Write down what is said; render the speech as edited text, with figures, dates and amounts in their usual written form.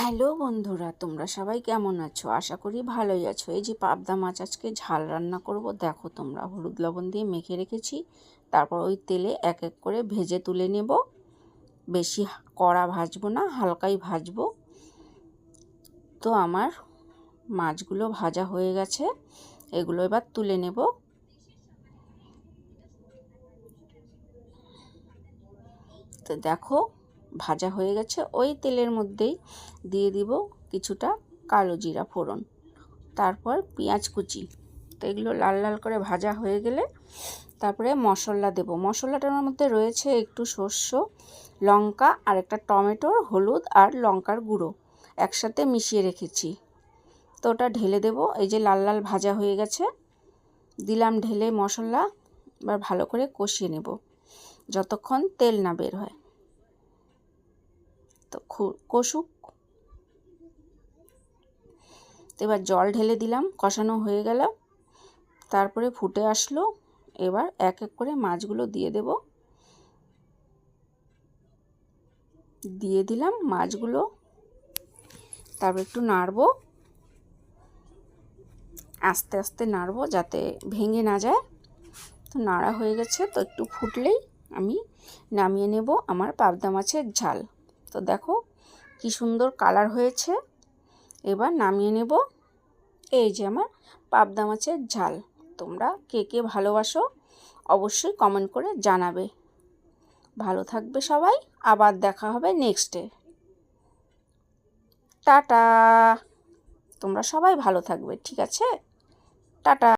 Hello বন্ধুরা, তোমরা সবাই কেমন আছো? আশা করি ভালোই আছো। এই যে পাবদা মাছ আজকে ঝাল রান্না করব। দেখো তোমরা, হলুদ লবণ দিয়ে মেখে রেখেছি। তারপর ওই তেলে এক এক করে ভেজে তুলে নেব। বেশি কড়া ভাজবো না, হালকাই ভাজবো। তো আমার মাছগুলো ভাজা হয়ে গেছে, এগুলো এবার তুলে নেব। তো দেখো ভাজা হয়ে গেছে। ওই তেলের মধ্যেই দিয়ে দিব কিছুটা কালো জিরা ফোড়ন, তারপর পেঁয়াজ কুচি। তো এগুলো লাল লাল করে ভাজা হয়ে গেলে তারপরে মশলা দেব। মশলাটার মধ্যে রয়েছে একটু সর্ষ, লঙ্কা আর একটা টমেটোর হলুদ আর লঙ্কার গুঁড়ো একসাথে মিশিয়ে রেখেছি। তো ওটা ঢেলে দেব। এই যে লাল লাল ভাজা হয়ে গেছে, দিলাম ঢেলে মশলা। এবার ভালো করে কষিয়ে নেব যতক্ষণ তেল না বের হয়। তো কষুক। এবার জল ঢেলে দিলাম, কষানো হয়ে গেল। তারপরে ফুটে আসলো। এবার এক এক করে মাছগুলো দিয়ে দেব। দিয়ে দিলাম মাছগুলো, তারপর একটু নাড়বো, আস্তে আস্তে নাড়বো যাতে ভেঙে না যায়। তো নাড়া হয়ে গেছে, তো একটু ফুটলেই আমি নামিয়ে নেব আমার পাবদা মাছের ঝাল। তো দেখো কি সুন্দর কালার হয়েছে। এবার নামিয়ে নেব। এই যে আমার পাবদা মাছের ঝাল। তোমরা কে কে ভালোবাসো অবশ্যই কমেন্ট করে জানাবে। ভালো থাকবে সবাই, আবার দেখা হবে নেক্সটে। টাটা। তোমরা সবাই ভালো থাকবে, ঠিক আছে? টাটা।